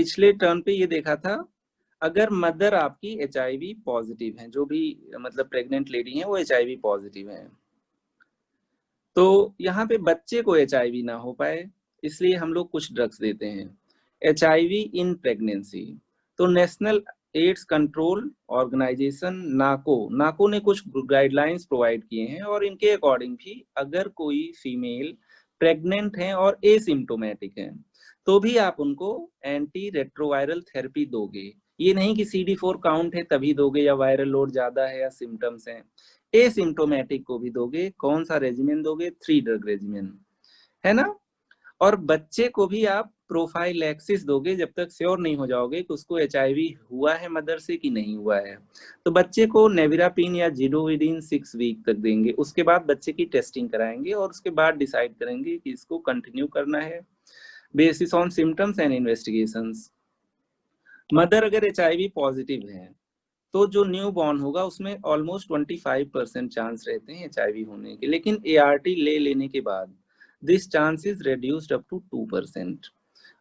पिछले टर्न पे ये देखा था, अगर मदर आपकी HIV पॉजिटिव है, जो भी मतलब प्रेग्नेंट लेडी है वो HIV पॉजिटिव है, तो यहाँ पे बच्चे को HIV ना हो पाए इसलिए हम लोग कुछ ड्रग्स देते हैं। HIV इन प्रेगनेंसी, तो नेशनल एड्स कंट्रोल ऑर्गेनाइजेशन नाको ने कुछ गाइडलाइंस प्रोवाइड किए हैं और इनके अकॉर्डिंग भी अगर कोई फीमेल प्रेग्नेंट है और एसिम्प्टोमेटिक है तो भी आप उनको एंटी रेट्रोवायरल थेरेपी दोगे। ये नहीं कि CD4 काउंट है तभी दोगे या वायरल लोड ज्यादा है या सिम्टम्स हैं, एसिम्प्टोमेटिक को भी दोगे। कौन सा रेजिमेन दोगे? 3 ड्रग रेजिमेन, है ना। और बच्चे को भी आप प्रोफाइलैक्सिस दोगे जब तक श्योर नहीं हो जाओगे कि उसको HIV हुआ है मदर से कि नहीं हुआ है। तो बच्चे को नेविरापिन या जिडोविडिन 6 वीक तक देंगे, उसके बाद बच्चे की टेस्टिंग कराएंगे और उसके बाद डिसाइड करेंगे कि इसको कंटिन्यू करना है basis on symptoms and investigations. Mother अगर HIV पॉजिटिव है तो जो न्यू बॉर्न होगा उसमें ऑलमोस्ट 25% चांस रहते हैं HIV होने के, लेकिन ART ले लेने के बाद this chance is reduced up to 2%।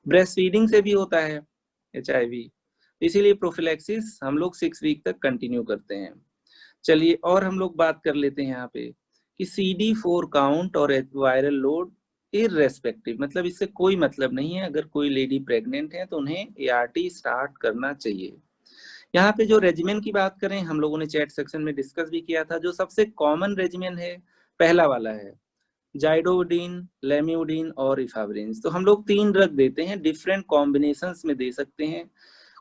Breast feeding से भी होता है HIV, इसीलिए प्रोफिलैक्सिस हम लोग 6 वीक तक कंटिन्यू करते हैं। चलिए और हम लोग बात कर लेते हैं यहाँ पे कि CD4 काउंट और वायरल लोड इररेस्पेक्टिव, मतलब इससे कोई मतलब नहीं है। अगर कोई लेडी प्रेग्नेंट है तो उन्हें ART स्टार्ट करना चाहिए। यहाँ पे जो रेजिमेन की बात करें, हम लोगों ने चैट सेक्शन में डिस्कस भी किया था, जो सबसे कॉमन रेजिमेन है पहला वाला है जाइडोडिन, लेम्यूडिन और इफाब्रिन। तो हम लोग 3 ड्रग देते हैं, डिफरेंट कॉम्बिनेशंस में दे सकते हैं।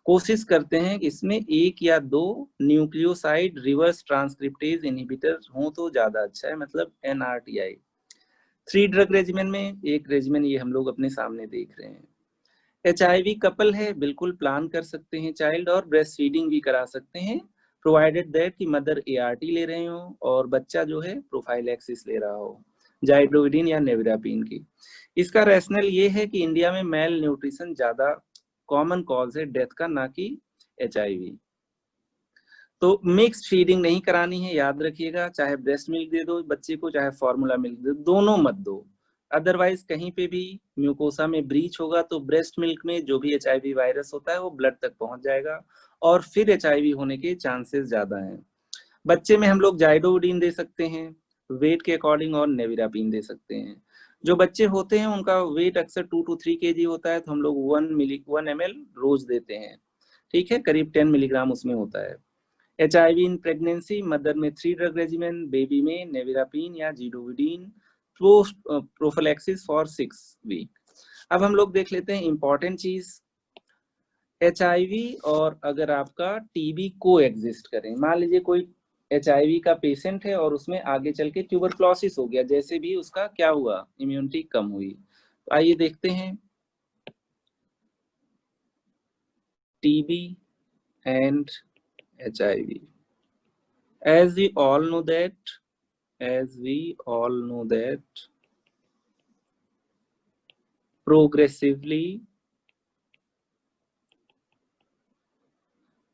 कोशिश करते हैं कि इसमें 1 या 2 न्यूक्लियोसाइड रिवर्स ट्रांसक्रिप्टेज इनहिबिटर हो तो ज्यादा अच्छा है, मतलब NRTI। 3 ड्रग रेजिमेन में एक रेजिमेन ये हम लोग अपने सामने देख रहे हैं। HIV कपल है, बिल्कुल प्लान कर सकते हैं चाइल्ड, और ब्रेस्ट फीडिंग भी करा सकते हैं प्रोवाइडेड दैट कि मदर ART ले रहे हो और बच्चा जो है प्रोफाइलैक्सिस ले रहा हो, जाइडोविडिन या नेविरापिन की। इसका रैशनल ये है कि इंडिया में मेल न्यूट्रिशन ज्यादा कॉमन कॉज है डेथ का, ना कि HIV। तो मिक्स फीडिंग नहीं करानी है, याद रखिएगा। चाहे ब्रेस्ट मिल्क दे दो बच्चे को, चाहे फॉर्मूला मिल्क दे दो, दोनों मत दो। अदरवाइज कहीं पे भी म्यूकोसा में ब्रीच होगा तो ब्रेस्ट मिल्क में जो भी HIV वायरस होता है वो ब्लड तक पहुंच जाएगा और फिर HIV होने के चांसेस ज्यादा हैं। बच्चे में हम लोग जाइडोविडिन दे सकते हैं वेट के अकॉर्डिंग और नेविरापिन दे सकते हैं। जो बच्चे होते हैं उनका वेट अक्सर 2 to 3 kg होता है तो हम लोग 1 ml रोज देते हैं, ठीक है, करीब 10 मिलीग्राम उसमें होता है। HIV इन प्रेगनेंसी, मदर में 3 ड्रग रेजिमेन, बेबी में नेविरापिन या जिडोविडिन, प्रोफिलैक्सिस फॉर 6 वीक। अब हम लोग देख लेते हैं इंपॉर्टेंट चीज, HIV और अगर आपका TB को एग्जिस्ट करें। मान लीजिए कोई HIV का पेशेंट है और उसमें आगे चल के ट्यूबरक्लोसिस हो गया, जैसे भी उसका क्या हुआ, इम्यूनिटी कम हुई। तो आइए देखते हैं TB and HIV। As we all know that progressively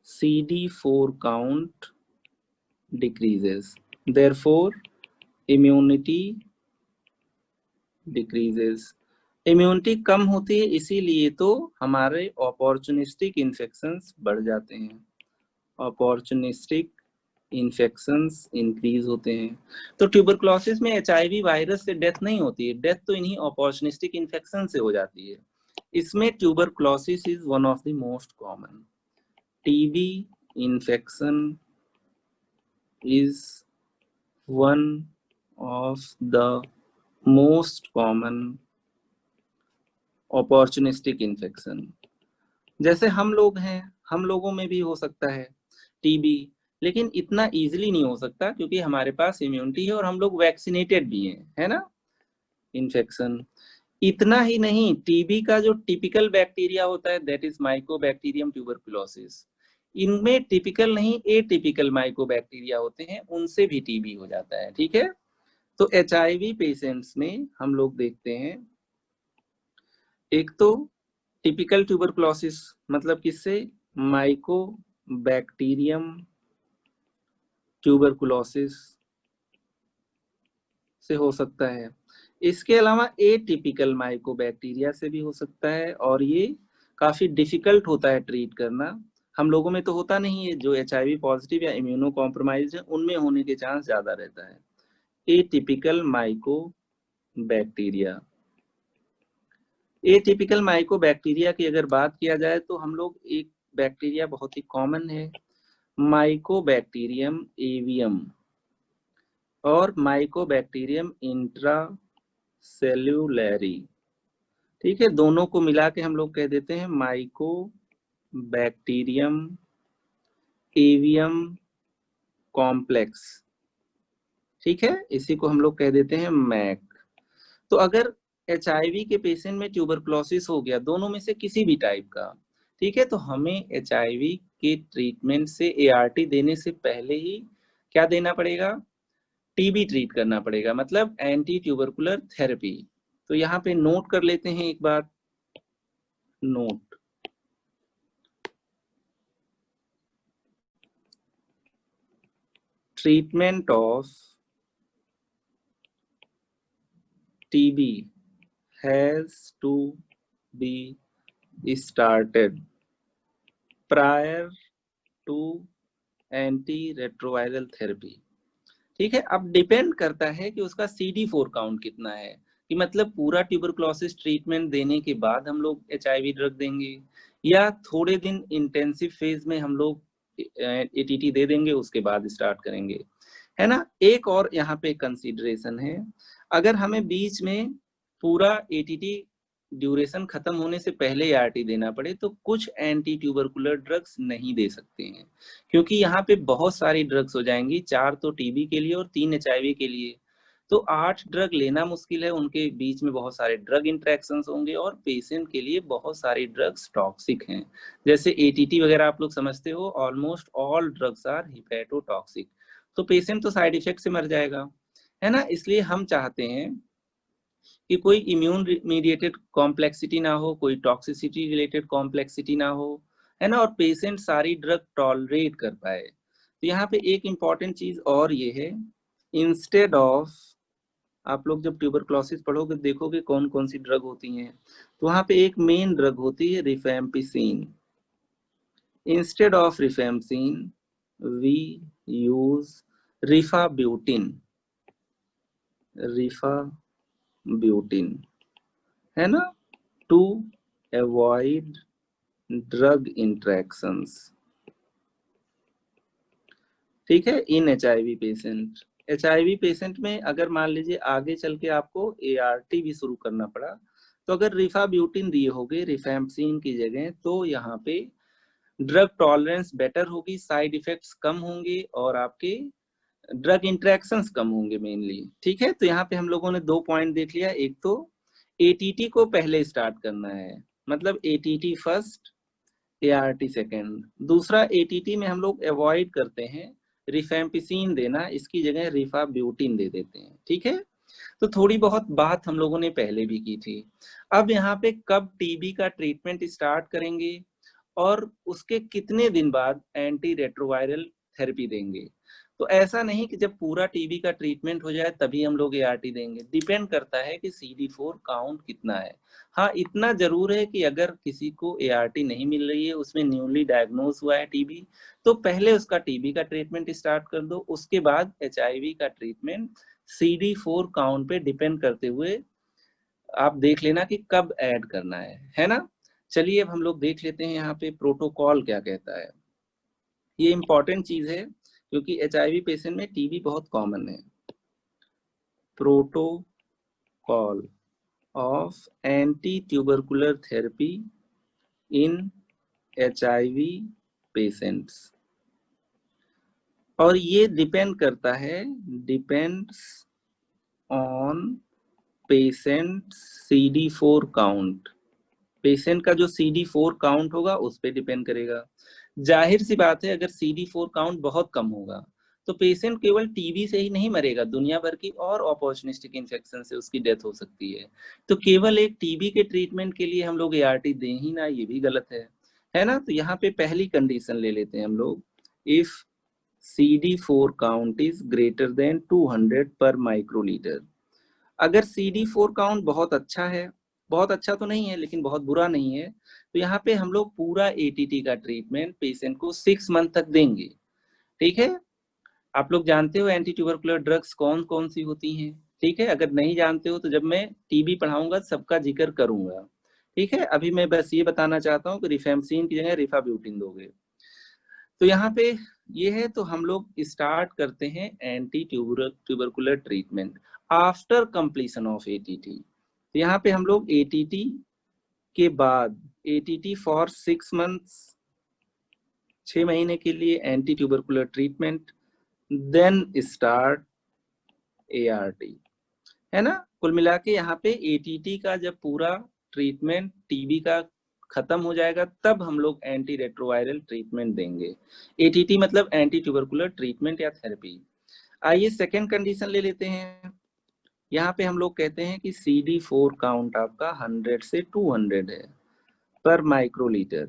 CD4 count decreases, therefore immunity decreases। Immunity कम होती है इसीलिए तो हमारे अपॉर्चुनिस्टिक इन्फेक्शंस बढ़ जाते हैं, अपॉर्चुनिस्टिक इन्फेक्शंस इंक्रीज होते हैं। तो ट्यूबरक्लोसिस में HIV वायरस से डेथ नहीं होती है, डेथ तो इन्हीं अपॉर्चुनिस्टिक इन्फेक्शन से हो जाती है। इसमें tuberculosis is one of the most common. TB infection is one of the most common opportunistic infection. जैसे हम लोग हैं, हम लोगों में भी हो सकता है TB, लेकिन इतना इजीली नहीं हो सकता क्योंकि हमारे पास इम्यूनिटी है और हम लोग वैक्सीनेटेड भी हैं, है ना। इन्फेक्शन इतना ही नहीं, TB का जो टिपिकल बैक्टीरिया होता है दैट इज माइकोबैक्टीरियम ट्यूबरकुलोसिस, इनमें टिपिकल नहीं एटिपिकल माइकोबैक्टीरिया होते हैं, उनसे भी TB हो जाता है, ठीक है। तो HIV पेशेंट्स में हम लोग देखते हैं एक तो टिपिकल ट्यूबरकुलोसिस, मतलब किससे, माइकोबैक्टीरियम ट्यूबरकुलोसिस से हो सकता है। इसके अलावा एटिपिकल माइकोबैक्टीरिया से भी हो सकता है और ये काफी डिफिकल्ट होता है ट्रीट करना। हम लोगों में तो होता नहीं है, जो HIV पॉजिटिव या इम्यूनो कॉम्प्रोमाइज है उनमें होने के चांस ज्यादा रहता है। एटिपिकल माइकोबैक्टीरिया, एटिपिकल माइकोबैक्टीरिया की अगर बात किया जाए तो हम लोग एक बैक्टीरिया बहुत ही कॉमन है, माइकोबैक्टीरियम एवियम और माइकोबैक्टीरियम इंट्रासेल्युलरी। ठीक है, दोनों को मिला के हम लोग कह देते हैं माइकोबैक्टीरियम एवियम कॉम्प्लेक्स। ठीक है, इसी को हम लोग कह देते हैं मैक। तो अगर HIV के पेशेंट में ट्यूबरकुलोसिस हो गया, दोनों में से किसी भी टाइप का, ठीक है, तो हमें HIV के ट्रीटमेंट से ART देने से पहले ही क्या देना पड़ेगा, TB ट्रीट करना पड़ेगा, मतलब एंटी ट्यूबरकुलर थेरेपी। तो यहाँ पे नोट कर लेते हैं एक बात, note treatment of TB has to be started prior to antiretroviral therapy। ठीक है, अब डिपेंड करता है कि उसका CD4 काउंट कितना है, कि मतलब पूरा ट्यूबरकुलोसिस ट्रीटमेंट देने के बाद हम लोग HIV ड्रग देंगे या थोड़े दिन इंटेंसिव फेज में हम लोग ATT दे देंगे, उसके बाद स्टार्ट करेंगे, है ना। एक और यहाँ पे कंसीडरेशन है, अगर हमें बीच में पूरा ATT ड्यूरेशन खत्म होने से पहले ART देना पड़े तो कुछ एंटी ट्यूबरकुलर ड्रग्स नहीं दे सकते हैं, क्योंकि यहाँ पे बहुत सारी ड्रग्स हो जाएंगी, 4 तो TB के लिए और 3 HIV के लिए, तो 8 ड्रग लेना मुश्किल है, उनके बीच में बहुत सारे ड्रग इंटरेक्शंस होंगे और पेशेंट के लिए बहुत सारी ड्रग्स टॉक्सिक हैं। जैसे ATT वगैरह आप लोग समझते हो, ऑलमोस्ट ऑल ड्रग्स आर हिपैटोटॉक्सिक, तो पेशेंट तो साइड इफेक्ट से मर जाएगा, है ना। इसलिए हम चाहते हैं कि कोई इम्यून मीडिएटेड कॉम्प्लेक्सिटी ना हो, कोई टॉक्सिसिटी रिलेटेड कॉम्प्लेक्सिटी ना हो, है ना, और पेशेंट सारी ड्रग टॉलरेट कर पाए। तो यहाँ पे एक इम्पॉर्टेंट चीज और ये है, इंस्टेड ऑफ, आप लोग जब ट्यूबरकुलोसिस पढ़ोगे देखोगे कौन कौन सी ड्रग होती हैं, तो वहां पे एक मेन ड्रग होती है rifampicin. Instead of rifampicin we use rifabutin, rifabutin, है ना, टू अवॉइड ड्रग इंट्रैक्शंस। ठीक है, in HIV patient, HIV patient में अगर मान लीजिए आगे चल के आपको ART भी शुरू करना पड़ा, तो अगर रिफाब्यूटिन दिए होगे रिफैम्पसिन की जगह, तो यहाँ पे ड्रग टॉलरेंस बेटर होगी, साइड इफेक्ट्स कम होंगे और आपके ड्रग इंटरेक्शंस कम होंगे मेनली। ठीक है, तो यहाँ पे हम लोगों ने 2 पॉइंट देख लिया, एक तो ATT को पहले स्टार्ट करना है, मतलब ATT फर्स्ट ART सेकेंड। दूसरा, ATT में हम लोग अवॉइड करते हैं रिफेम्पिसिन देना, इसकी जगह रिफाब्यूटिन दे देते हैं। ठीक है, तो थोड़ी बहुत बात हम लोगों ने पहले भी की थी। अब यहाँ पे कब TB का ट्रीटमेंट स्टार्ट करेंगे और उसके कितने दिन बाद एंटी रेट्रोवायरल थेरेपी देंगे, तो ऐसा नहीं कि जब पूरा TB का ट्रीटमेंट हो जाए तभी हम लोग ART देंगे, डिपेंड करता है कि CD4 काउंट कितना है। हाँ, इतना जरूर है कि अगर किसी को ART नहीं मिल रही है, उसमें न्यूली डायग्नोज हुआ है TB, तो पहले उसका TB का ट्रीटमेंट स्टार्ट कर दो, उसके बाद HIV का ट्रीटमेंट CD4 काउंट पे डिपेंड करते हुए आप देख लेना कि कब ऐड करना है ना। चलिए अब हम लोग देख लेते हैं यहाँ पे प्रोटोकॉल क्या कहता है। ये इंपॉर्टेंट चीज है क्योंकि HIV पेशेंट में TB बहुत कॉमन है। Protocol of anti tubercular therapy in HIV patients, और ये डिपेंड करता है, depends on patient CD4 count, patient का जो CD4 काउंट होगा उस पे डिपेंड करेगा। जाहिर सी बात है, अगर CD4 काउंट बहुत कम होगा तो पेशेंट केवल TB से ही नहीं मरेगा, दुनिया भर की और अपॉर्चुनिस्टिक इन्फेक्शन से उसकी डेथ हो सकती है। तो केवल एक TB के ट्रीटमेंट के लिए हम लोग ART दें ही ना, ये भी गलत है ना। तो यहाँ पे पहली कंडीशन ले लेते हैं हम लोग, if CD4 count is greater than 200 पर माइक्रोलीटर। अगर CD4 काउंट बहुत अच्छा है बहुत अच्छा तो नहीं है लेकिन बहुत बुरा नहीं है। तो यहाँ पे हम लोग पूरा एटीटी का ट्रीटमेंट पेशेंट को 6 मंथ तक देंगे। ठीक है, आप लोग जानते हो एंटी ट्यूबरकुलर ड्रग्स कौन कौन सी होती हैं? ठीक है, अगर नहीं जानते हो तो जब मैं टीबी पढ़ाऊंगा सबका जिक्र करूंगा। ठीक है, अभी मैं बस ये बताना चाहता हूँ कि रिफेम्पसिन की जगह रिफाब्यूटिन दोगे। तो यहाँ पे ये है, तो हम लोग स्टार्ट करते हैं anti tubercular treatment after completion of ATT. तो यहाँ पे हम लोग एटीटी के बाद, एटीटी फॉर 6 मंथ्स, 6 महीने के लिए anti tubercular treatment, then start ART, है ना। कुल मिला के यहाँ पे एटीटी का जब पूरा ट्रीटमेंट टीबी का खत्म हो जाएगा तब हम लोग एंटी रेट्रोवायरल ट्रीटमेंट देंगे। एटीटी मतलब एंटी ट्यूबरकुलर ट्रीटमेंट या थेरेपी। आइए सेकेंड कंडीशन ले लेते हैं। यहाँ पे हम लोग कहते हैं कि CD4 काउंट आपका 100 से 200 है पर माइक्रोलीटर।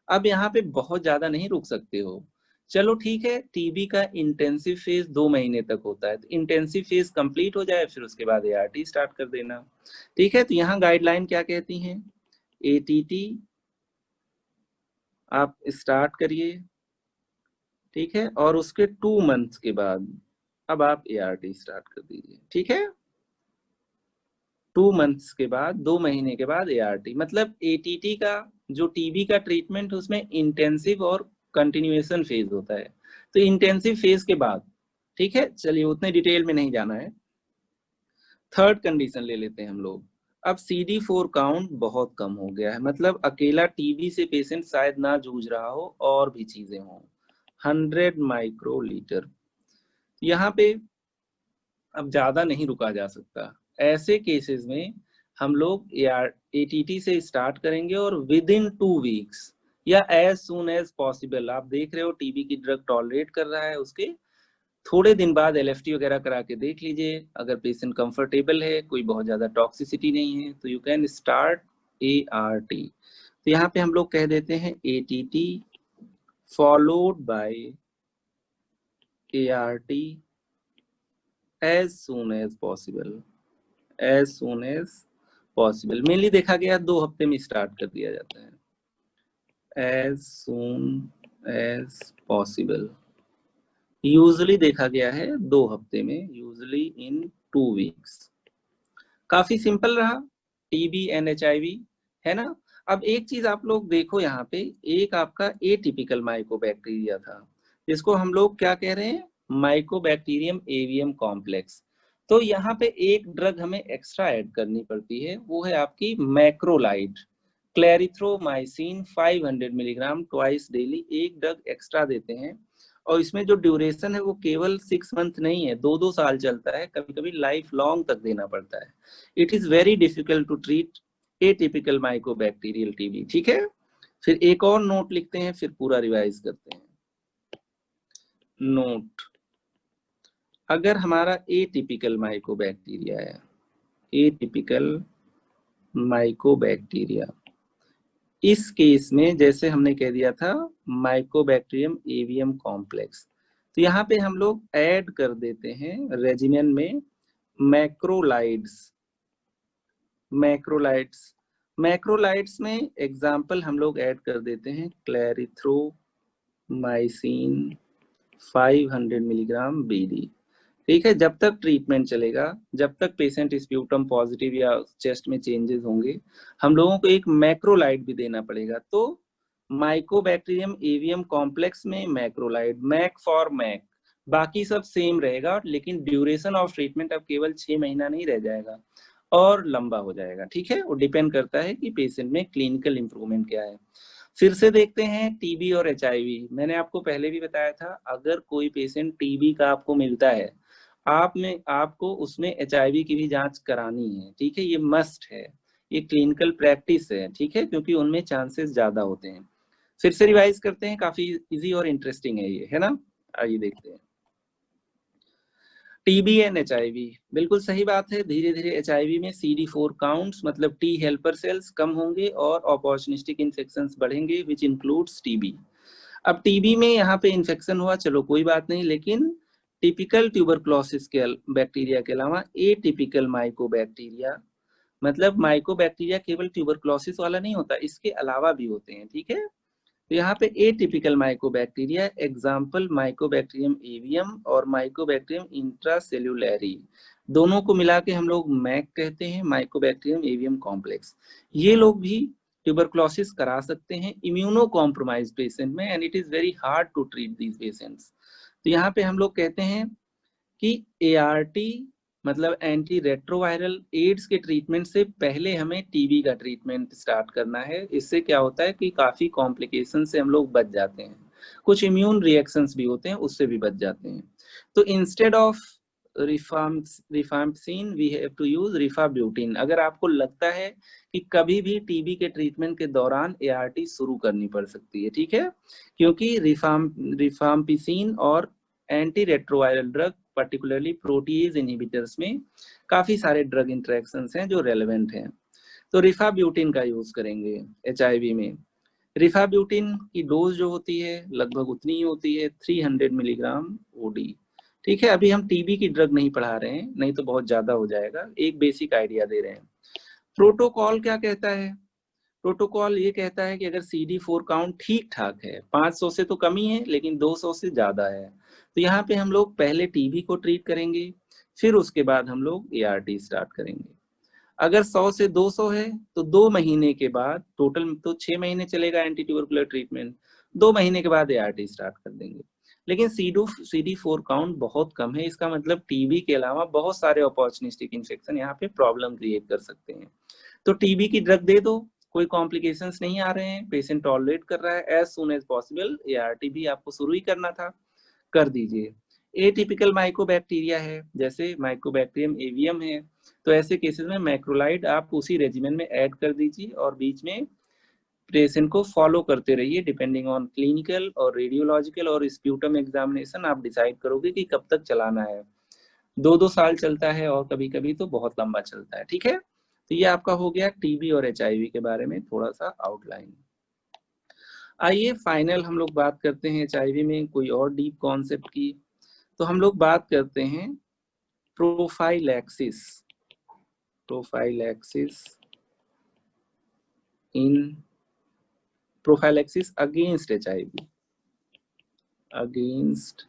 अब यहाँ पे बहुत ज्यादा नहीं रुक सकते हो। चलो ठीक है, टीबी का इंटेंसिव फेज 2 महीने तक होता है, तो इंटेंसिव फेज कंप्लीट हो जाए फिर उसके बाद एआरटी स्टार्ट कर देना। ठीक है, तो यहाँ गाइडलाइन क्या कहती हैं? एटीटी आप स्टार्ट करिए, ठीक है, और उसके 2 मंथ्स के बाद अब आप एआरटी स्टार्ट कर दीजिए। ठीक है, 2 मंथ्स के बाद, 2 महीने के बाद एआरटी, मतलब एटीटी का जो टीबी का ट्रीटमेंट उसमें इंटेंसिव और कंटिन्यूएशन फेज होता है। तो इंटेंसिव फेज के बाद, ठीक है, चलिए उतने डिटेल में नहीं जाना है। थर्ड कंडीशन ले लेते हैं हम लोग। अब CD4 काउंट बहुत कम हो गया है, मतलब अकेला टीबी से पेशेंट शायद ना जूझ रहा हो और भी चीजें हों। 100 माइक्रोलीटर, यहाँ पे अब ज्यादा नहीं रुका जा सकता। ऐसे केसेस में हम लोग एटीटी से स्टार्ट करेंगे और विद इन 2 वीक्स या एज सुन एज पॉसिबल, आप देख रहे हो टीबी की ड्रग टॉलरेट कर रहा है, उसके थोड़े दिन बाद एलएफटी वगैरह करा के देख लीजिए। अगर पेशेंट कंफर्टेबल है, कोई बहुत ज्यादा टॉक्सिसिटी नहीं है, तो यू कैन स्टार्ट एआरटी। तो यहाँ पे हम लोग कह देते हैं ATT followed by ART as soon as possible, as soon as possible. Mainly देखा गया 2 हफ्ते में स्टार्ट कर दिया जाता है, as soon as possible. Usually देखा गया है 2 हफ्ते में, यूजुअली इन 2 वीक्स। काफी सिंपल रहा टीबी एंड एचआईवी, है ना। अब एक चीज आप लोग देखो यहाँ पे, एक आपका एटिपिकल माइकोबैक्टीरिया था जिसको हम लोग क्या कह रहे हैं? Mycobacterium avium complex. तो यहाँ पे एक ड्रग हमें एक्स्ट्रा ऐड करनी पड़ती है, वो है आपकी macrolide, clarithromycin 500 milligram twice daily, एक ड्रग एक्स्ट्रा देते हैं। और इसमें जो ड्यूरेशन है वो केवल 6 मंथ नहीं है, 2-2 साल चलता है, कभी कभी लाइफ लॉन्ग तक देना पड़ता है। It is very difficult to treat atypical mycobacterial TB. ठीक है, फिर एक और नोट लिखते हैं, फिर पूरा रिवाइज करते हैं। नोट, अगर हमारा एटिपिकल माइकोबैक्टीरिया है, एटिपिकल माइकोबैक्टीरिया, इस केस में जैसे हमने कह दिया था माइकोबैक्टीरियम एवियम कॉम्प्लेक्स, तो यहाँ पे हम लोग ऐड कर देते हैं रेजिमेन में मैक्रोलाइड्स। मैक्रोलाइड्स, मैक्रोलाइड्स में एग्जाम्पल हम लोग ऐड कर देते हैं क्लेरिथ्रोमाइसिन 500 मिलीग्राम बीडी। ठीक है, जब तक ट्रीटमेंट चलेगा, जब तक पेशेंट स्प्यूटम पॉजिटिव या चेस्ट में चेंजेस होंगे, हम लोगों को एक मैक्रोलाइड भी देना पड़ेगा। तो माइकोबैक्टीरियम एवियम कॉम्प्लेक्स में मैक्रोलाइड, मैक फॉर मैक, बाकी सब सेम रहेगा, लेकिन ड्यूरेशन ऑफ ट्रीटमेंट अब केवल 6 महीना नहीं रह जाएगा और लंबा हो जाएगा। ठीक है, वो डिपेंड करता है कि पेशेंट में क्लिनिकल इंप्रूवमेंट क्या है। फिर से देखते हैं टीबी और एचआईवी। मैंने आपको पहले भी बताया था, अगर कोई पेशेंट टीबी का आपको मिलता है, आपको उसमें एचआईवी की भी जांच करानी है। ठीक है, ये मस्ट है, ये क्लिनिकल प्रैक्टिस है। ठीक है, क्योंकि उनमें चांसेस ज्यादा होते हैं। फिर से रिवाइज करते हैं, काफी इजी और इंटरेस्टिंग है ये, है ना। आइए देखते हैं टीबी एंड एचआईवी। बिल्कुल सही बात है, धीरे धीरे एचआईवी में CD4 काउंट्स मतलब टी हेल्पर सेल्स कम होंगे और अपॉर्चुनिस्टिक इन्फेक्शंस बढ़ेंगे, विच इंक्लूड्स टीबी। अब टीबी में यहाँ पे इन्फेक्शन हुआ, चलो कोई बात नहीं, लेकिन टिपिकल ट्यूबरक्लोसिस के बैक्टीरिया के अलावा एटिपिकल माइकोबैक्टीरिया मतलब माइकोबैक्टीरिया केवल ट्यूबरक्लोसिस वाला नहीं होता, इसके अलावा भी होते हैं, ठीक है। तो यहाँ पे atypical mycobacteria, example Mycobacterium avium और माइकोबैक्टीरियम इंट्रासेल्युलैरी, दोनों को मिला के हम लोग मैक कहते हैं, माइकोबैक्टीरियम एवियम कॉम्प्लेक्स। ये लोग भी ट्यूबरक्लोसिस करा सकते हैं इम्यूनो कॉम्प्रोमाइज पेशेंट में, and it is very hard to treat these patients. तो यहाँ पे हम लोग कहते हैं कि एआरटी मतलब एंटी रेट्रोवायरल एड्स के ट्रीटमेंट से पहले हमें टीबी का ट्रीटमेंट स्टार्ट करना है। इससे क्या होता है कि काफी कॉम्प्लिकेशन से हम लोग बच जाते हैं, कुछ इम्यून रिएक्शंस भी होते हैं उससे भी बच जाते हैं। तो instead of rifampicin we have to use rifabutin. अगर आपको लगता है कि कभी भी टीबी के ट्रीटमेंट के दौरान एआरटी शुरू करनी पड़ सकती है, ठीक है, क्योंकि रिफाम्पिसिन और anti retroviral drug particularly protease inhibitors में काफी सारे ड्रग इंटरेक्शंस हैं जो रेलेवेंट हैं। तो रिफाब्यूटिन का यूज करेंगे एचआईवी में। रिफाब्यूटिन की डोज जो होती है लगभग उतनी ही होती है, 300 मिलीग्राम ओडी, ठीक है। अभी हम टीबी की ड्रग नहीं पढ़ा रहे हैं, नहीं तो बहुत ज्यादा हो जाएगा, एक बेसिक आइडिया दे रहे हैं। प्रोटोकॉल क्या कहता है? प्रोटोकॉल ये कहता है कि अगर CD4 काउंट ठीक ठाक है, 500 से तो कम ही है लेकिन 200 से ज्यादा है, तो यहाँ पे हम लोग पहले टीबी को ट्रीट करेंगे, फिर उसके बाद हम लोग एआरटी स्टार्ट करेंगे। अगर 100 से 200 है तो 2 महीने के बाद, टोटल तो 6 महीने चलेगा एंटी ट्यूबरकुलर ट्रीटमेंट, 2 महीने के बाद एआरटी स्टार्ट कर देंगे। लेकिन CD4 काउंट बहुत कम है, इसका मतलब टीबी के अलावा बहुत सारे अपॉर्चुनिस्टिक इन्फेक्शन यहाँ पे प्रॉब्लम क्रिएट कर सकते हैं। तो टीबी की ड्रग दे दो, कोई कॉम्प्लिकेशंस नहीं आ रहे हैं, पेशेंट टॉलरेट कर रहा है, as soon as possible ART भी आपको शुरू ही करना था, कर दीजिए। एटिपिकल माइकोबैक्टीरिया है, जैसे माइकोबैक्टीरियम एवियम है, तो ऐसे केसेस में मैक्रोलाइड आप उसी रेजिमेंट में ऐड कर दीजिए और बीच में पेशेंट को फॉलो करते रहिए, डिपेंडिंग ऑन क्लिनिकल और रेडियोलॉजिकल और स्प्यूटम एग्जामिनेशन आप डिसाइड करोगे कि कब तक चलाना है। 2-2 साल चलता है और कभी कभी तो बहुत लंबा चलता है, ठीक है। तो ये आपका हो गया टीबी और एचआईवी के बारे में थोड़ा सा आउटलाइन। आइए फाइनल हम लोग बात करते हैं एचआईवी में कोई और डीप कॉन्सेप्ट की। तो हम लोग बात करते हैं prophylaxis, prophylaxis in prophylaxis against HIV, against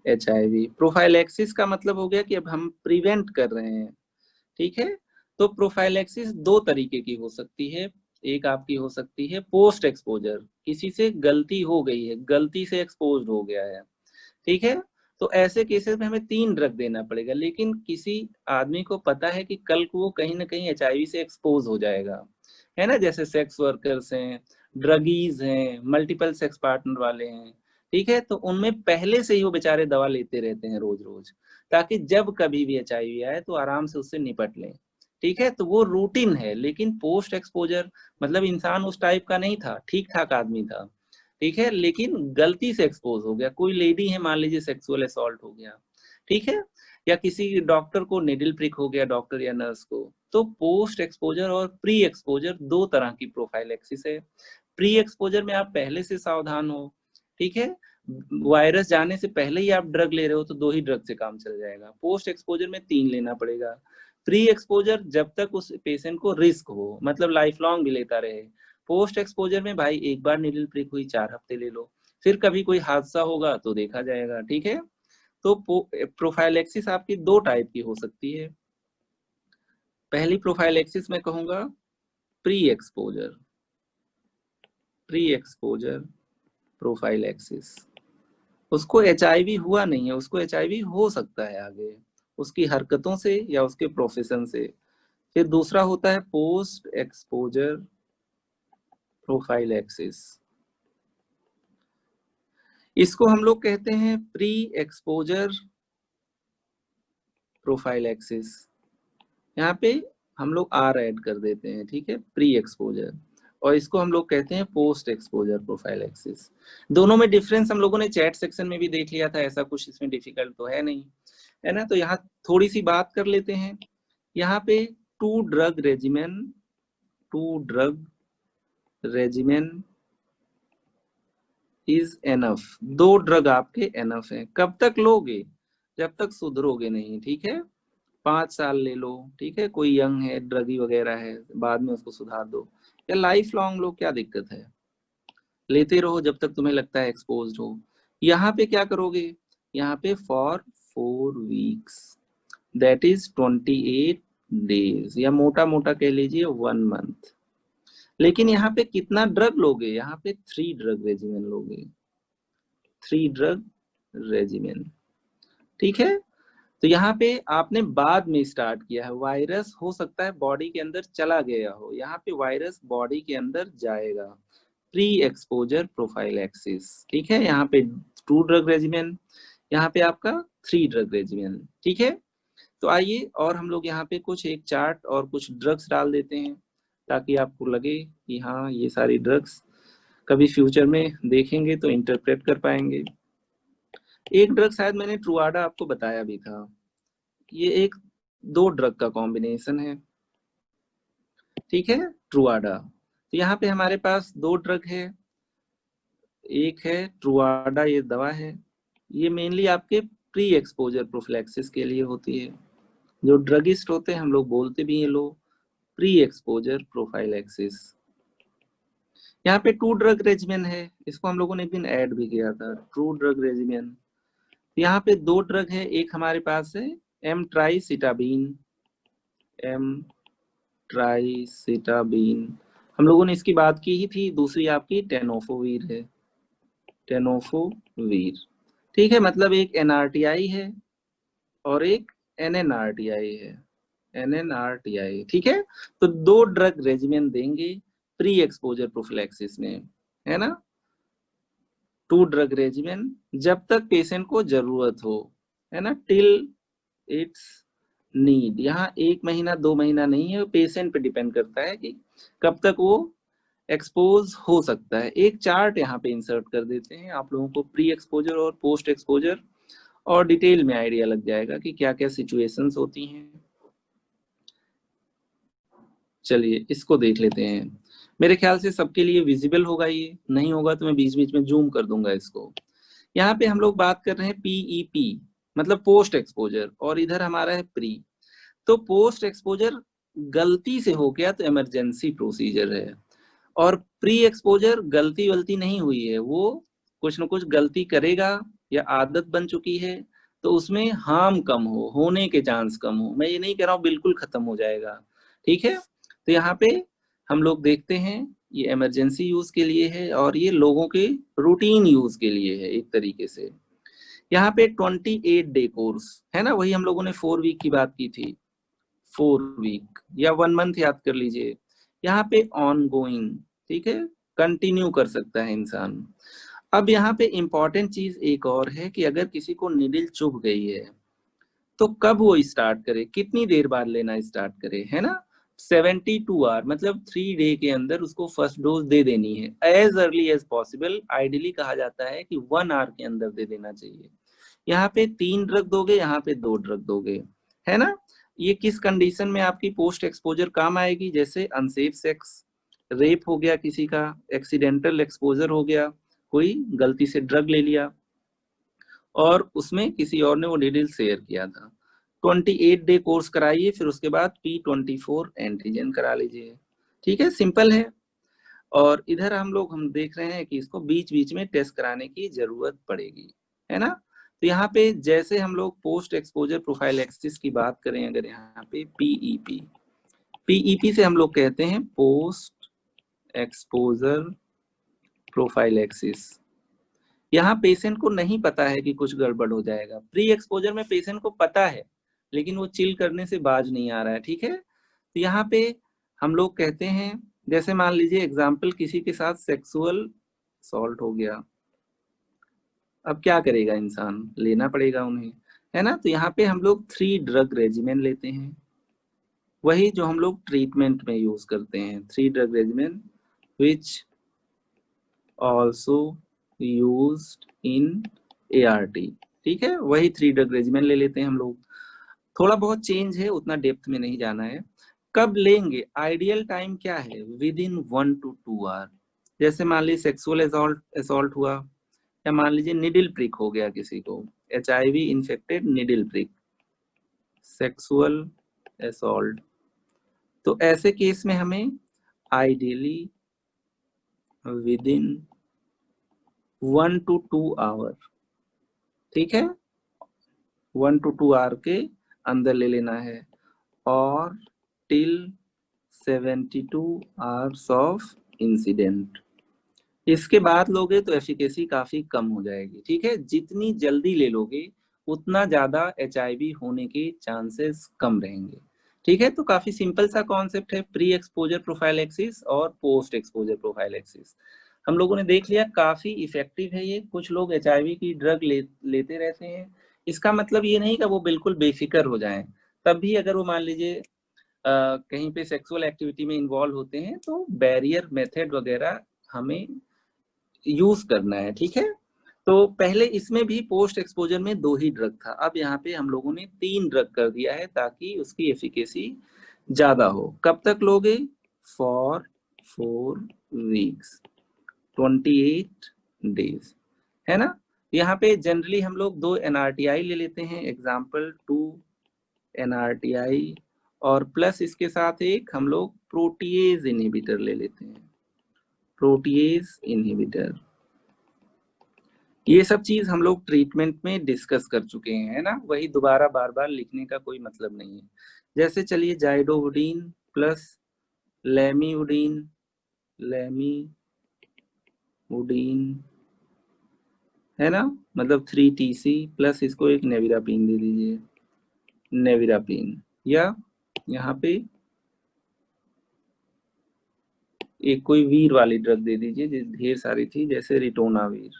HIV. Prophylaxis का मतलब हो गया कि अब हम प्रिवेंट कर रहे हैं, ठीक है। तो प्रोफाइलैक्सिस दो तरीके की हो सकती है, एक आपकी हो सकती है पोस्ट एक्सपोजर, किसी से गलती हो गई है, गलती से एक्सपोज हो गया है, ठीक है। तो ऐसे केसेस में हमें 3 ड्रग देना पड़ेगा, लेकिन किसी आदमी को पता है कि कल को वो कहीं ना कहीं एचआईवी से एक्सपोज हो जाएगा, है ना, जैसे सेक्स वर्कर्स हैं, ड्रगीज हैं, मल्टीपल सेक्स पार्टनर वाले हैं, ठीक है। तो उनमें पहले से ही वो बेचारे दवा लेते रहते हैं रोज रोज, ताकि जब कभी भी एचआईवी आए तो आराम से उससे निपट लें, ठीक है। तो वो रूटीन है। लेकिन पोस्ट एक्सपोजर मतलब इंसान उस टाइप का नहीं था, ठीक ठाक आदमी था, ठीक है, लेकिन गलती से एक्सपोज हो गया, कोई लेडी है मान लीजिए सेक्सुअल असॉल्ट हो गया, ठीक है, या किसी डॉक्टर को निडल प्रिक हो गया, डॉक्टर या नर्स को। तो पोस्ट एक्सपोजर और प्री एक्सपोजर दो तरह की प्रोफाइलैक्सिस है। प्री एक्सपोजर में आप पहले से सावधान हो, ठीक है, वायरस जाने से पहले ही आप ड्रग ले रहे हो तो 2 ही ड्रग से काम चल जाएगा। पोस्ट एक्सपोजर में 3 लेना पड़ेगा। प्री एक्सपोजर जब तक उस पेशेंट को रिस्क हो, मतलब लाइफ लॉन्ग भी लेता रहे। पोस्ट एक्सपोजर में भाई एक बार नीडल प्रिक हुई 4 हफ्ते ले लो, फिर कभी कोई हादसा होगा तो देखा जाएगा, ठीक है। तो प्रोफाइलैक्सिस आपकी 2 टाइप की हो सकती है। पहली प्रोफाइलैक्सिस मैं कहूंगा pre exposure, pre exposure prophylaxis. उसको एचआईवी हुआ नहीं है, उसको एचआईवी हो सकता है आगे उसकी हरकतों से या उसके प्रोफेशन से। फिर दूसरा होता है पोस्ट एक्सपोजर प्रोफाइलैक्सिस, इसको हम लोग कहते हैं प्री एक्सपोजर प्रोफाइलैक्सिस। यहाँ पे हम लोग आर ऐड कर देते हैं, ठीक है, प्री एक्सपोजर, और इसको हम लोग कहते हैं पोस्ट एक्सपोजर प्रोफाइलैक्सिस। दोनों में डिफरेंस हम लोगों ने चैट सेक्शन में भी देख लिया था, ऐसा कुछ इसमें डिफिकल्ट तो है नहीं, है ना। तो यहाँ थोड़ी सी बात कर लेते हैं। यहाँ पे 2 drug regimen, 2 drug regimen is enough. 2 drug आपके एनफ है। कब तक लोगे? जब तक सुधरोगे नहीं, ठीक है। 5 साल ले लो, ठीक है, कोई यंग है, ड्रगी वगैरह है, बाद में उसको सुधार दो, या लाइफ लॉन्ग लो, क्या दिक्कत है, लेते रहो जब तक तुम्हें लगता है एक्सपोज्ड हो। यहाँ पे क्या करोगे, यहाँ पे for 4 weeks, that is 28 days, या मोटा मोटा कह लीजिए 1 मंथ। लेकिन यहाँ पे कितना ड्रग लोगे, यहाँ पे 3 ड्रग रेजिमेन लोगे, 3 ड्रग रेजिमेन, ठीक है। तो यहाँ पे आपने बाद में स्टार्ट किया है, वायरस हो सकता है बॉडी के अंदर चला गया हो, यहाँ पे वायरस बॉडी के अंदर जाएगा, प्री एक्सपोजर प्रोफाइलैक्सिस, ठीक है। यहाँ पे 2 ड्रग रेजिमेन, यहाँ पे आपका 3 ड्रग रेजिमेन, ठीक है। तो आइए और हम लोग यहाँ पे कुछ एक चार्ट और कुछ ड्रग्स डाल देते हैं, ताकि आपको लगे कि हाँ ये सारी ड्रग्स कभी फ्यूचर में देखेंगे तो इंटरप्रेट कर पाएंगे। एक ड्रग शायद मैंने ट्रुआडा आपको बताया भी था, ये एक 2 ड्रग का कॉम्बिनेशन है, ठीक है, ट्रुआडा। तो यहाँ पे हमारे पास 2 ड्रग है, एक है ट्रुआडा, ये दवा है, ये मेनली आपके प्री एक्सपोजर प्रोफिलैक्सिस के लिए होती है। जो ड्रगिस्ट होते हैं हम लोग बोलते भी हैं लोग प्री एक्सपोजर प्रोफाइलैक्सिस। यहाँ पे 2 ड्रग रेजिमेन है, इसको हम लोगों ने एक दिन ऐड भी किया था, 2 ड्रग रेजिमेन। यहाँ पे 2 ड्रग है, एक हमारे पास है एमट्राइसिटाबीन, एमट्राइसिटाबीन हम लोगों ने इसकी बात की ही थी। दूसरी आपकी टेनोफोवीर है, टेनोफोवीर, ठीक है, मतलब एक एनआरटीआई है और एक एनएनआरटीआई है, एनएनआरटीआई, ठीक है। तो 2 ड्रग रेजिमेन देंगे प्री एक्सपोजर प्रोफिलैक्सिस में, है ना, 2 ड्रग रेजिमेन जब तक पेशेंट को जरूरत हो, है ना, टिल इट्स नीड। यहाँ 1 महीना 2 महीना नहीं है, पेशेंट पे डिपेंड करता है कि कब तक वो एक्सपोज हो सकता है। एक चार्ट यहाँ पे इंसर्ट कर देते हैं, आप लोगों को प्री एक्सपोजर और पोस्ट एक्सपोजर और डिटेल में आइडिया लग जाएगा कि क्या क्या सिचुएशंस होती हैं। चलिए इसको देख लेते हैं, मेरे ख्याल से सबके लिए विजिबल होगा, ये नहीं होगा तो मैं बीच बीच में जूम कर दूंगा इसको। यहाँ पे हम लोग बात कर रहे हैं पीईपी मतलब पोस्ट एक्सपोजर, और इधर हमारा है प्री। तो पोस्ट एक्सपोजर गलती से हो गया तो इमरजेंसी प्रोसीजर है, और प्री एक्सपोजर गलती वलती नहीं हुई है, वो कुछ न कुछ गलती करेगा या आदत बन चुकी है, तो उसमें हार्म कम हो, होने के चांस कम हो। मैं ये नहीं कह रहा हूँ बिल्कुल खत्म हो जाएगा, ठीक है। तो यहाँ पे हम लोग देखते हैं ये इमरजेंसी यूज के लिए है और ये लोगों के रूटीन यूज के लिए है एक तरीके से। यहाँ पे 28 डे कोर्स है ना, वही हम लोगों ने 4 वीक की बात की थी, 4 वीक या 1 मंथ याद कर लीजिए। यहाँ पे ऑन गोइंग, ठीक है, कंटिन्यू कर सकता है इंसान। अब यहाँ पे इंपॉर्टेंट चीज एक और है कि अगर किसी को निडिल चुभ गई है तो कब वो स्टार्ट करे, कितनी देर बाद लेना स्टार्ट करे, है ना। 72 आवर मतलब 3 डे के अंदर उसको फर्स्ट डोज दे देनी है, as early as possible. Ideally कहा जाता है कि 1 आवर के अंदर दे देना चाहिए। यहाँ पे 3 ड्रग दोगे, यहाँ पे 2 ड्रग दोगे, है ना। ये किस कंडीशन में आपकी पोस्ट एक्सपोजर काम आएगी, जैसे अनसेफ सेक्स, रेप हो गया किसी का, एक्सीडेंटल एक्सपोजर हो गया, कोई गलती से ड्रग ले लिया और उसमें किसी और ने वो डिटेल शेयर किया था। 28 डे कोर्स कराइए, फिर उसके बाद P24 एंटीजन करा लीजिए, ठीक है, सिंपल है। और इधर हम देख रहे हैं कि इसको बीच बीच में टेस्ट कराने की जरूरत पड़ेगी, है ना। तो यहाँ पे जैसे हम लोग पोस्ट एक्सपोजर प्रोफाइलैक्सिस की बात करें, अगर यहाँ पे पीईपी से हम लोग कहते हैं पोस्ट एक्सपोजर प्रोफाइलैक्सिस। यहाँ पेशेंट को नहीं पता है कि कुछ गड़बड़ हो जाएगा, प्री एक्सपोजर में पेशेंट को पता है लेकिन वो चिल करने से बाज नहीं आ रहा है, ठीक है। तो यहाँ पे हम लोग कहते हैं, जैसे मान लीजिए एग्जाम्पल, किसी के साथ सेक्सुअल असॉल्ट हो गया, अब क्या करेगा इंसान, लेना पड़ेगा उन्हें, है ना। तो यहाँ पे हम लोग 3 ड्रग रेजिमेन लेते हैं, वही जो हम लोग ट्रीटमेंट में यूज करते हैं, 3 drug regimen which also used in ART, ठीक है, वही 3 ड्रग रेजिमेन ले लेते हैं हम लोग। थोड़ा बहुत चेंज है, उतना डेप्थ में नहीं जाना है। कब लेंगे, आइडियल टाइम क्या है, विद इन 1 to 2 आवर। जैसे मान लीजिए सेक्सुअल असॉल्ट हुआ, या मान लीजिए निडिल प्रिक हो गया किसी को, HIV infected needle prick, sexual assault. तो ऐसे केस में हमें ideally within 1 to 2 hour, ठीक है, 1 to 2 आवर के अंदर ले लेना है, और टिल 72 आवर्स ऑफ इंसिडेंट। इसके बाद लोगे तो एफिकेसी काफी कम हो जाएगी, ठीक है। जितनी जल्दी ले लोगे उतना ज्यादा एचआईवी होने के चांसेस कम रहेंगे, ठीक है। तो काफी सिंपल सा कॉन्सेप्ट है, प्री एक्सपोजर प्रोफाइलैक्सिस और पोस्ट एक्सपोजर प्रोफाइलैक्सिस। हम लोगों ने देख लिया, काफी इफेक्टिव है ये। कुछ लोग एचआईवी की ड्रग लेते रहते हैं, इसका मतलब ये नहीं कि वो बिल्कुल बेफिक्र हो जाएं। तब भी अगर वो मान लीजिए कहीं पे सेक्सुअल एक्टिविटी में इन्वॉल्व होते हैं तो बैरियर मेथड वगैरह हमें यूज करना है, ठीक है। तो पहले इसमें भी पोस्ट एक्सपोजर में 2 ही ड्रग था, अब यहाँ पे हम लोगों ने 3 ड्रग कर दिया है ताकि उसकी एफिकेसी ज्यादा हो। कब तक लोगे? फॉर 4 वीक्स, 28 डेज, है ना। यहाँ पे जनरली हम लोग 2 NRTI ले लेते हैं, एग्जाम्पल 2 NRTI, और प्लस इसके साथ एक हम लोग प्रोटीएज इनहिबिटर ले लेते हैं, प्रोटीएज इनहिबिटर। ये सब चीज हम लोग ट्रीटमेंट में डिस्कस कर चुके हैं, है ना, वही दोबारा बार बार लिखने का कोई मतलब नहीं है। जैसे चलिए जाइडोवुडीन प्लस लेमीवुडीन, लेमीवुडीन, है ना, मतलब 3TC प्लस इसको एक नेविरापिन दे दीजिए, नेविरापिन, या यहाँ पे एक कोई वीर वाली ड्रग दे दीजिए, ढेर सारी थी, जैसे रिटोनावीर,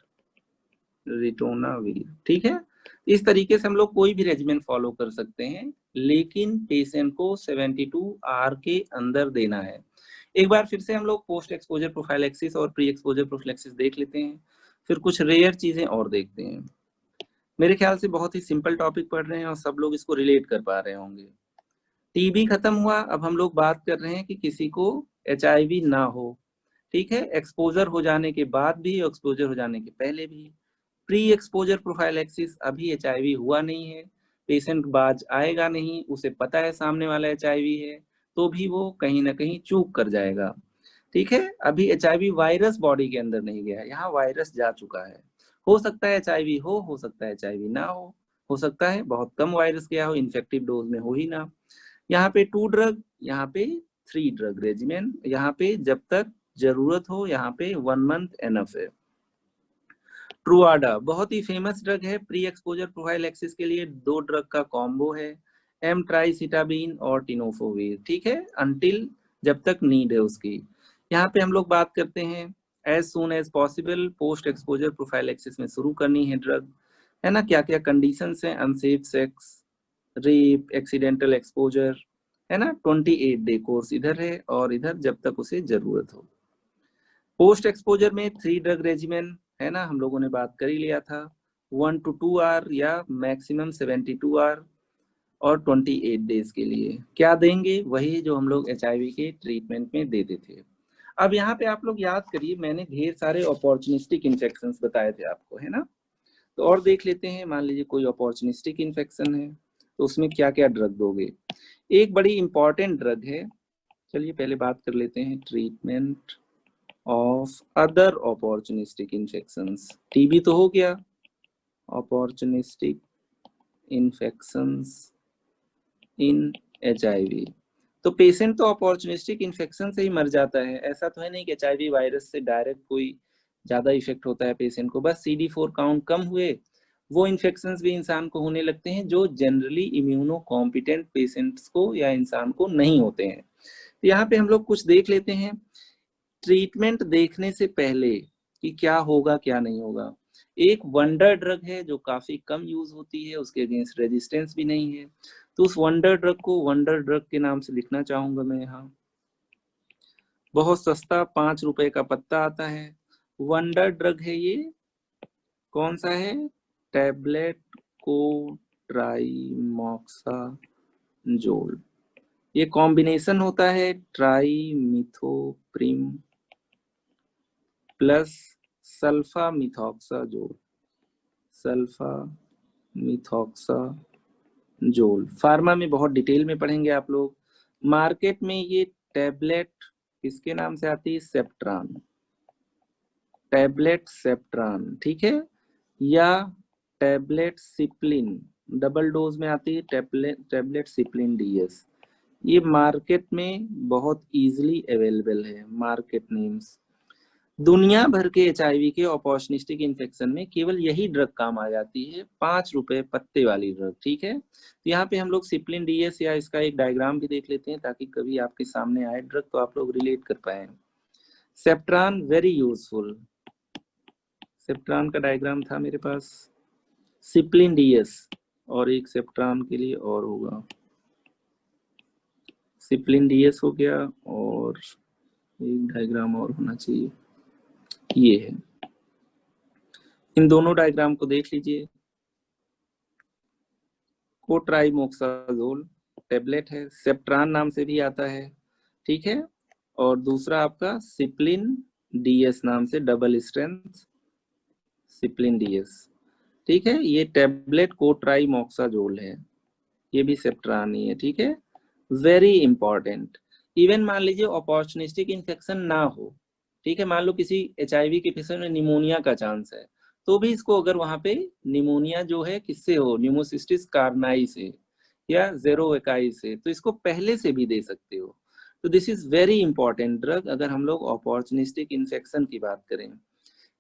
रिटोनावीर, ठीक है। इस तरीके से हम लोग कोई भी रेजिमेंट फॉलो कर सकते हैं, लेकिन पेशेंट को 72 आवर के अंदर देना है। एक बार फिर से हम लोग पोस्ट एक्सपोजर प्रोफाइलैक्सिस और प्री एक्सपोजर प्रोफिलैक्सिस देख लेते हैं, फिर कुछ रेयर चीजें और देखते हैं। मेरे ख्याल से बहुत ही सिंपल टॉपिक पढ़ रहे हैं और सब लोग इसको रिलेट कर पा रहे होंगे। टीबी खत्म हुआ, अब हम लोग बात कर रहे हैं कि किसी को एचआईवी ना हो, ठीक है, एक्सपोजर हो जाने के बाद भी, एक्सपोजर हो जाने के पहले भी। प्री एक्सपोजर प्रोफाइलैक्सिस, अभी एचआईवी हुआ नहीं है, पेशेंट बाज आएगा नहीं, उसे पता है सामने वाला एचआईवी है, तो भी वो कहीं ना कहीं चूक कर जाएगा, ठीक है। अभी एचआईवी वायरस बॉडी के अंदर नहीं गया है, यहाँ वायरस जा चुका है। हो सकता है एचआईवी हो सकता है एचआईवी ना हो सकता है बहुत कम वायरस गया हो, इन्फेक्टिव डोज में हो ही ना। यहाँ पे 2 ड्रग, यहाँ पे 3 ड्रग रेजिमेन, यहाँ पे जब तक जरूरत हो, यहाँ पे 1 मंथ एनफ है। ट्रुआडा बहुत ही फेमस ड्रग है, प्री एक्सपोजर प्रोफाइलैक्सिस के लिए 2 ड्रग का कॉम्बो है, एमट्राइसिटाबीन और टिनोफोवीर, ठीक है, अंटिल जब तक नीड है उसकी। यहाँ पे हम लोग बात करते हैं as soon as possible post exposure prophylaxis में शुरू करनी है ड्रग, है ना। क्या क्या कंडीशंस हैं? Unsafe sex, rape, accidental exposure, है ना। 28 डे कोर्स इधर है, और इधर जब तक उसे जरूरत हो। पोस्ट एक्सपोजर में 3 ड्रग रेजिमेन, है ना, हम लोगों ने बात कर ही लिया था, 1 to 2 आवर या मैक्सिमम 72 आवर, और 28 डेज के लिए क्या देंगे? वही जो हम लोग एचआईवी के ट्रीटमेंट में देते थे। अब यहाँ पे आप लोग याद करिए, मैंने ढेर सारे अपॉर्चुनिस्टिक इन्फेक्शंस बताए थे आपको, है ना। तो और देख लेते हैं, मान लीजिए कोई अपॉर्चुनिस्टिक इन्फेक्शन है तो उसमें क्या क्या ड्रग दोगे। एक बड़ी इंपॉर्टेंट ड्रग है, चलिए पहले बात कर लेते हैं, treatment of other opportunistic infections. TB तो हो गया, अपॉर्चुनिस्टिक इन्फेक्शंस इन एचआईवी। तो पेशेंट तो अपॉर्चुनिस्टिक इन्फेक्शन से ही मर जाता है, ऐसा तो है नहीं कि एचआईवी वायरस से डायरेक्ट कोई ज्यादा इफेक्ट होता है पेशेंट को, बस CD4 काउंट कम हुए, वो इन्फेक्शंस भी इंसान को होने लगते हैं जो जनरली इम्यूनो कॉम्पिटेंट पेशेंट्स को या इंसान को नहीं होते हैं। तो यहाँ पे हम लोग कुछ देख लेते हैं ट्रीटमेंट देखने से पहले कि क्या होगा क्या नहीं होगा। एक वंडर ड्रग है जो काफी कम यूज होती है, उसके अगेंस्ट रेजिस्टेंस भी नहीं है, तो उस वंडर ड्रग को वंडर ड्रग के नाम से लिखना चाहूंगा मैं यहाँ। बहुत सस्ता, 5 रुपए का पत्ता आता है, वंडर ड्रग है ये। कौन सा है? टैबलेट को ट्राइमोक्साजोल। ये कॉम्बिनेशन होता है ट्राइमिथोप्रिम प्लस सल्फामिथॉक्साजोल, सल्फामिथॉक्साजोल, जोल। फार्मा में बहुत डिटेल में पढ़ेंगे आप लोग। मार्केट में ये टैबलेट किसके नाम से आती है? सेप्ट्रान, टैबलेट सेप्ट्रान, ठीक है, या टैबलेट सिप्लिन, डबल डोज में आती है टैबलेट सिप्लिन डीएस। ये मार्केट में बहुत इजीली अवेलेबल है। मार्केट नेम्स दुनिया भर के एचआईवी के अपॉर्चुनिस्टिक इन्फेक्शन में केवल यही ड्रग काम आ जाती है, 5 रुपए पत्ते वाली ड्रग, ठीक है। तो यहाँ पे हम लोग सिप्लिन डीएस या इसका एक डायग्राम भी देख लेते हैं ताकि कभी आपके सामने आए ड्रग तो आप लोग रिलेट कर पाए। सेप्ट्रान वेरी यूजफुल, सेप्ट्रान का डायग्राम था मेरे पास, सिप्लिन डीएस और एक सेप्ट्रान के लिए और होगा, सिप्लिन डीएस हो गया और एक डायग्राम और होना चाहिए, ये है। इन दोनों डायग्राम को देख लीजिए। कोट्राइमोक्साजोल टेबलेट है, सेप्ट्रान नाम से भी आता है, ठीक है, और दूसरा आपका सिप्लिन डीएस नाम से, डबल स्ट्रेंथ सिप्लिन डीएस, ठीक है। ये टेबलेट कोट्राइमोक्साजोल है, ये भी सेप्ट्रान ही है, ठीक है। Very important. इवन मान लीजिए अपॉर्चुनिस्टिक इन्फेक्शन ना हो, ठीक है, मान लो किसी एचआईवी के पेशेंट में निमोनिया का चांस है, तो भी इसको अगर वहां पे निमोनिया जो है किससे हो, न्यूमोसिस्टिस कार्नाई से या ज़ेरोवेकाई से, तो इसको पहले से भी दे सकते हो। तो this is very important drug अगर हम लोग अपॉर्चुनिस्टिक इन्फेक्शन की बात करें।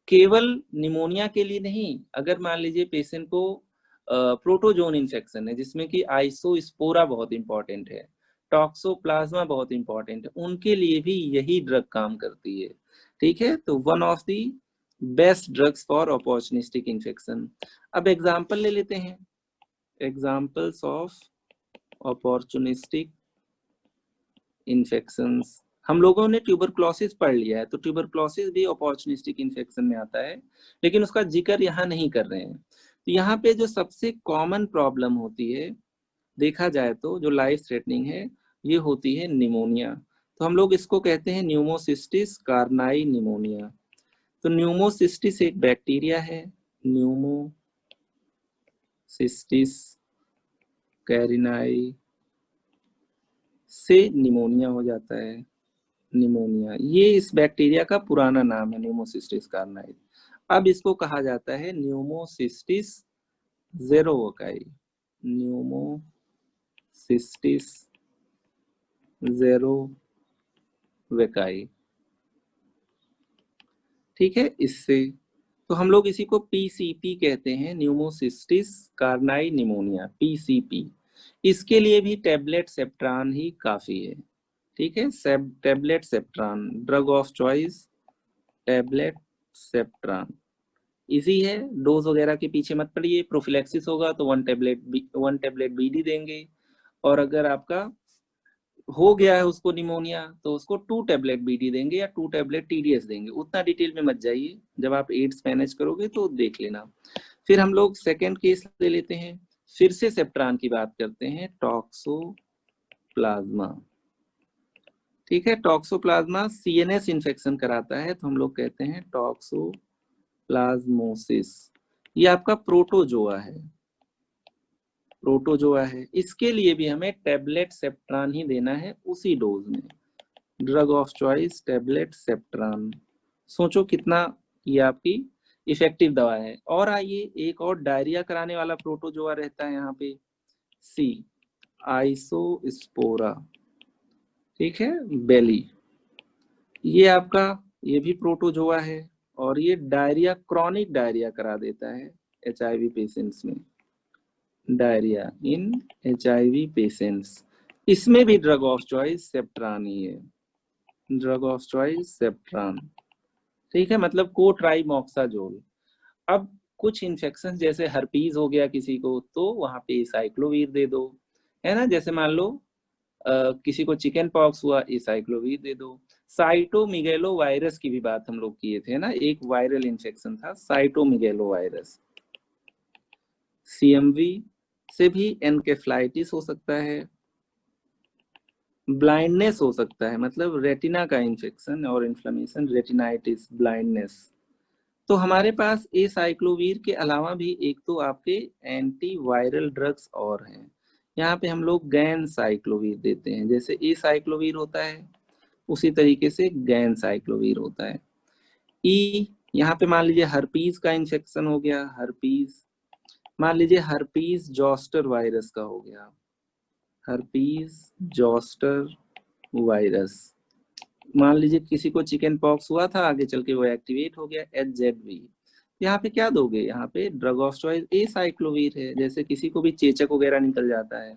केवल निमोनिया के लिए नहीं, अगर मान लीजिए पेशेंट को प्रोटोजोन इन्फेक्शन है जिसमें कि आइसोस्पोरा बहुत इंपॉर्टेंट है, टॉक्सोप्लाज्मा बहुत इंपॉर्टेंट है, उनके लिए भी यही ड्रग काम करती है, ठीक है। तो one of the best drugs for opportunistic infection. अब एग्जांपल ले लेते हैं, एग्जांपल्स ऑफ अपॉर्चुनिस्टिक इन्फेक्शंस। हम लोगों ने ट्यूबरक्लोसिस पढ़ लिया है, तो ट्यूबरक्लोसिस भी अपॉर्चुनिस्टिक इन्फेक्शन में आता है, लेकिन उसका जिक्र यहाँ नहीं कर रहे हैं। तो यहाँ पे जो सबसे कॉमन प्रॉब्लम होती है देखा जाए तो जो लाइफ थ्रेटनिंग है, ये होती है निमोनिया। तो हम लोग इसको कहते हैं न्यूमोसिस्टिस कार्नाई निमोनिया। तो न्यूमोसिस्टिस एक बैक्टीरिया है, न्यूमोसिस्टिस कैरिनाई से निमोनिया हो जाता है, निमोनिया, ये इस बैक्टीरिया का पुराना नाम है न्यूमोसिस्टिस कार्नाई। अब इसको कहा जाता है न्यूमोसिस्टिस ज़ेरोवेकाई, न्यूमोसिस्टिस ज़ेरोवेकाई, ठीक है। इससे तो हम लोग इसी को पीसीपी कहते हैं, न्यूमोसिस्टिस कार्नाई निमोनिया, पीसीपी। इसके लिए भी टेबलेट सेप्ट्रान ही काफी है, ठीक है। Tablet Septran drug of choice, tablet Septran easy है, डोज वगैरह के पीछे मत पड़िए। प्रोफिलैक्सिस होगा तो 1 टेबलेट बीडी देंगे, और अगर आपका हो गया है उसको निमोनिया तो उसको 2 टेबलेट बीडी देंगे या 2 टेबलेट टीडीएस देंगे। उतना डिटेल में मत जाइए, जब आप एड्स मैनेज करोगे तो देख लेना। फिर हम लोग सेकेंड केस ले लेते हैं, फिर से सेप्ट्रान की बात करते हैं, टॉक्सोप्लाज्मा, ठीक है। टॉक्सोप्लाज्मा सीएनएस इन्फेक्शन कराता है, तो हम लोग कहते हैं टॉक्सोप्लाज्मोसिस। ये आपका प्रोटोजोआ है, प्रोटोजोआ है। इसके लिए भी हमें टेबलेट सेप्ट्रान ही देना है उसी डोज में, drug of choice tablet Septran. सोचो कितना ये आपकी इफेक्टिव दवा है। और आइए एक और डायरिया कराने वाला प्रोटोजोआ रहता है यहाँ पे, सी आइसोस्पोरा, ठीक है, बेली। ये आपका ये भी प्रोटोजोआ है और ये डायरिया, क्रॉनिक डायरिया करा देता है एचआईवी पेशेंट्स में, डायरिया इन एचआईवी पेशेंट्स। इसमें भी ड्रग ऑफ चॉइस सेप्ट्रान ही है, ड्रग ऑफ चॉइस सेप्ट्रान, ठीक है, मतलब कोट्राइमोक्साजोल। अब कुछ इन्फेक्शन जैसे हर्पीज हो गया किसी को, तो वहां पे एसाइक्लोवीर दे दो, है ना। जैसे मान लो किसी को चिकन पॉक्स हुआ, एसाइक्लोवीर दे दो। साइटोमिगेलो वायरस की भी बात हम लोग किए थे ना, एक वायरल इन्फेक्शन था साइटोमिगेलो वायरस, सीएमवी से भी एनकेफ्लाइटिस हो सकता है, ब्लाइंडनेस हो सकता है, मतलब रेटिना का इन्फेक्शन और इन्फ्लेमेशन, रेटिनाइटिस, ब्लाइंडनेस। तो हमारे पास एसाइक्लोवीर के अलावा भी एक तो आपके एंटी वायरल ड्रग्स और हैं, यहाँ पे हम लोग गैन साइक्लोवीर देते हैं, जैसे ए साइक्लोवीर होता है उसी तरीके से गैन साइक्लोवीर होता है। ई, यहाँ पे मान लीजिए हर्पीज का इन्फेक्शन हो गया, हर्पीज, मान लीजिए हर्पीज जोस्टर वायरस का हो गया, हर्पीज जोस्टर वायरस, मान लीजिए किसी को चिकन पॉक्स हुआ था, आगे चल के वो एक्टिवेट हो गया, HZV। यहाँ पे क्या दोगे, यहाँ पे drug of choice A cyclovir है, जैसे किसी को भी चेचक वगैरह निकल जाता है,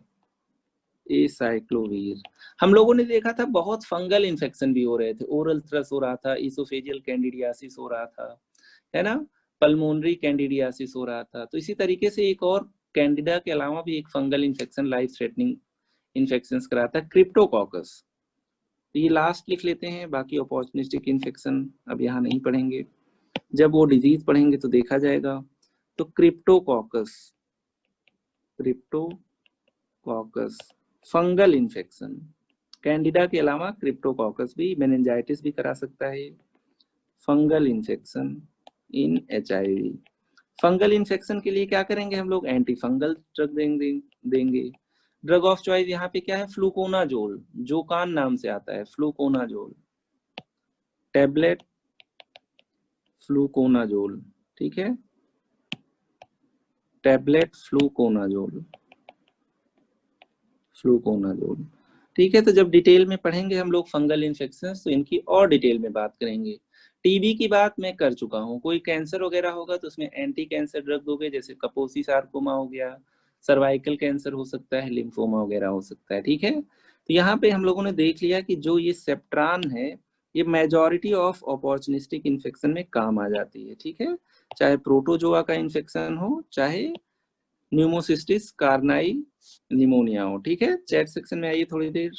ए साइक्लोवीर। हम लोगों ने देखा था बहुत फंगल इन्फेक्शन भी हो रहे थे, ओरल थ्रस हो रहा था, इसोफेजियल कैंडिडियासिस हो रहा था, है ना, पल्मोनरी कैंडिडियासिस हो रहा था। तो इसी तरीके से एक और कैंडिडा के अलावा भी एक fungal infection life threatening infection कराता है, क्रिप्टोकॉकस। तो ये लास्ट लिख लेते हैं, बाकी अपॉर्चुनिस्टिक इन्फेक्शन अब यहाँ नहीं पढ़ेंगे, जब वो डिजीज पढ़ेंगे तो देखा जाएगा। तो cryptococcus, cryptococcus fungal infection, Candida के अलावा क्रिप्टोकॉकस भी मेनिंजाइटिस भी करा सकता है। Fungal infection in HIV, fungal infection के लिए क्या करेंगे हम लोग, एंटी फंगल ड्रग देंगे। ड्रग ऑफ चॉइस यहाँ पे क्या है, फ्लूकोनाजोल, जोकान नाम से आता है, फ्लूकोनाजोल टैबलेट, फ्लूकोनाजोल, ठीक है, टैबलेट फ्लूकोनाजोल, फ्लूकोनाजोल, ठीक है। तो जब डिटेल में पढ़ेंगे हम लोग फंगल इन्फेक्शन, तो इनकी और डिटेल में बात करेंगे। टीबी की बात मैं कर चुका हूँ, कोई कैंसर वगैरह होगा तो उसमें एंटी कैंसर ड्रग दोगे, जैसे कपोसी सार्कोमा हो गया, सर्वाइकल कैंसर हो सकता है, लिम्फोमा वगैरह हो सकता है, ठीक है। तो यहाँ पे हम लोगों ने देख लिया कि जो ये सेप्ट्रान है, ये मेजॉरिटी ऑफ अपॉर्चुनिस्टिक इन्फेक्शन में काम आ जाती है, ठीक है, चाहे प्रोटोजोआ का इन्फेक्शन हो, चाहे न्यूमोसिस्टिस कार्नाई निमोनिया हो, ठीक है। चैट सेक्शन में आइए थोड़ी देर।